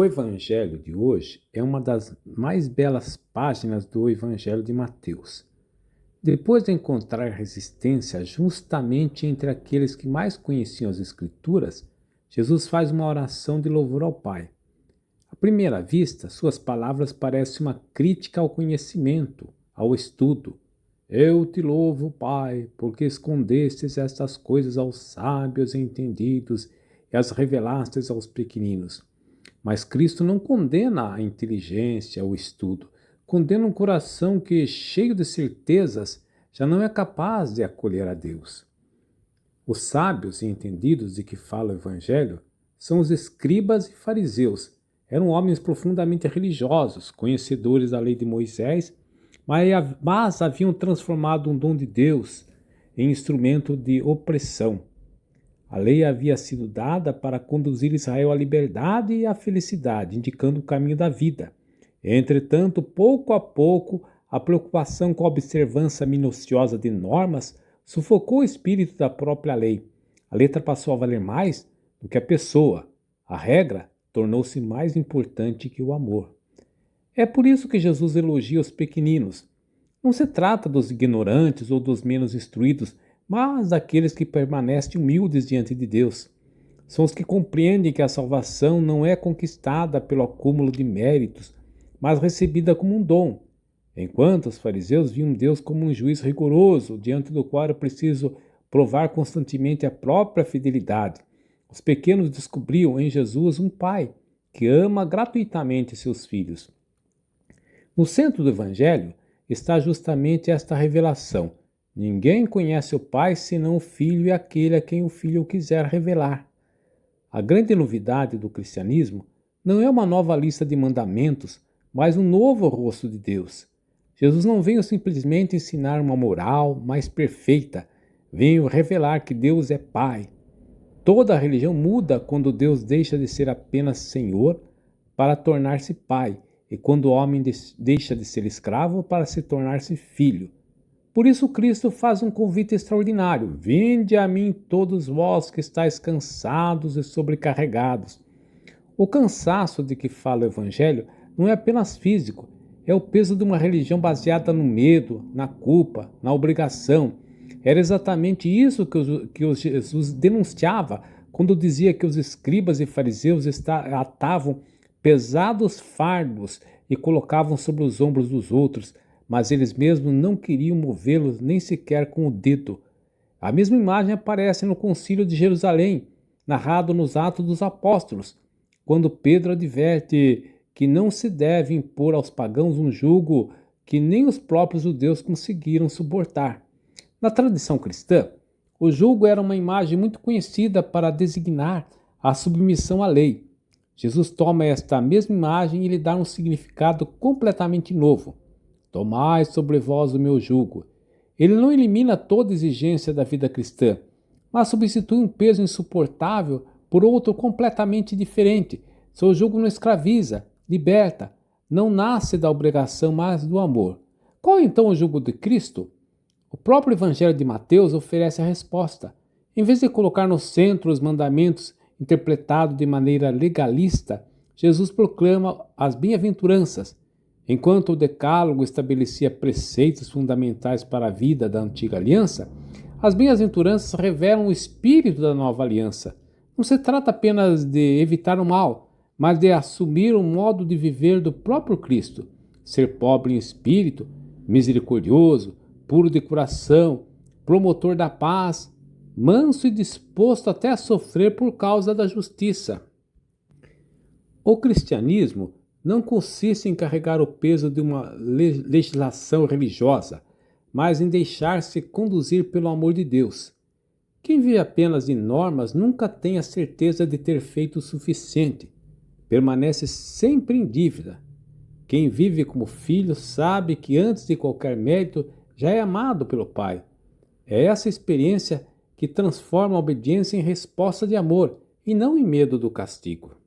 O Evangelho de hoje é uma das mais belas páginas do Evangelho de Mateus. Depois de encontrar resistência justamente entre aqueles que mais conheciam as Escrituras, Jesus faz uma oração de louvor ao Pai. À primeira vista, suas palavras parecem uma crítica ao conhecimento, ao estudo. Eu te louvo, Pai, porque escondestes estas coisas aos sábios e entendidos e as revelastes aos pequeninos. Mas Cristo não condena a inteligência ou o estudo, condena um coração que, cheio de certezas, já não é capaz de acolher a Deus. Os sábios e entendidos de que fala o Evangelho são os escribas e fariseus. Eram homens profundamente religiosos, conhecedores da lei de Moisés, mas haviam transformado um dom de Deus em instrumento de opressão. A lei havia sido dada para conduzir Israel à liberdade e à felicidade, indicando o caminho da vida. Entretanto, pouco a pouco, a preocupação com a observância minuciosa de normas sufocou o espírito da própria lei. A letra passou a valer mais do que a pessoa. A regra tornou-se mais importante que o amor. É por isso que Jesus elogia os pequeninos. Não se trata dos ignorantes ou dos menos instruídos, mas daqueles que permanecem humildes diante de Deus. São os que compreendem que a salvação não é conquistada pelo acúmulo de méritos, mas recebida como um dom. Enquanto os fariseus viam Deus como um juiz rigoroso, diante do qual era preciso provar constantemente a própria fidelidade, os pequenos descobriam em Jesus um pai que ama gratuitamente seus filhos. No centro do Evangelho está justamente esta revelação. Ninguém conhece o Pai senão o Filho e aquele a quem o Filho quiser revelar. A grande novidade do cristianismo não é uma nova lista de mandamentos, mas um novo rosto de Deus. Jesus não veio simplesmente ensinar uma moral mais perfeita, veio revelar que Deus é Pai. Toda a religião muda quando Deus deixa de ser apenas Senhor para tornar-se Pai, e quando o homem deixa de ser escravo para se tornar-se filho. Por isso Cristo faz um convite extraordinário. Vinde a mim todos vós que estáis cansados e sobrecarregados. O cansaço de que fala o Evangelho não é apenas físico, é o peso de uma religião baseada no medo, na culpa, na obrigação. Era exatamente isso que Jesus denunciava quando dizia que os escribas e fariseus atavam pesados fardos e colocavam sobre os ombros dos outros, mas eles mesmos não queriam movê-los nem sequer com o dedo. A mesma imagem aparece no Concílio de Jerusalém, narrado nos Atos dos Apóstolos, quando Pedro adverte que não se deve impor aos pagãos um jugo que nem os próprios judeus conseguiram suportar. Na tradição cristã, o jugo era uma imagem muito conhecida para designar a submissão à lei. Jesus toma esta mesma imagem e lhe dá um significado completamente novo. Tomai sobre vós o meu jugo. Ele não elimina toda exigência da vida cristã, mas substitui um peso insuportável por outro completamente diferente. Seu jugo não escraviza, liberta, não nasce da obrigação, mas do amor. Qual é então o jugo de Cristo? O próprio Evangelho de Mateus oferece a resposta. Em vez de colocar no centro os mandamentos interpretados de maneira legalista, Jesus proclama as bem-aventuranças. Enquanto o Decálogo estabelecia preceitos fundamentais para a vida da antiga aliança, as bem-aventuranças revelam o espírito da nova aliança. Não se trata apenas de evitar o mal, mas de assumir o modo de viver do próprio Cristo, ser pobre em espírito, misericordioso, puro de coração, promotor da paz, manso e disposto até a sofrer por causa da justiça. O cristianismo não consiste em carregar o peso de uma legislação religiosa, mas em deixar-se conduzir pelo amor de Deus. Quem vive apenas de normas nunca tem a certeza de ter feito o suficiente, permanece sempre em dívida. Quem vive como filho sabe que antes de qualquer mérito já é amado pelo Pai. É essa experiência que transforma a obediência em resposta de amor e não em medo do castigo.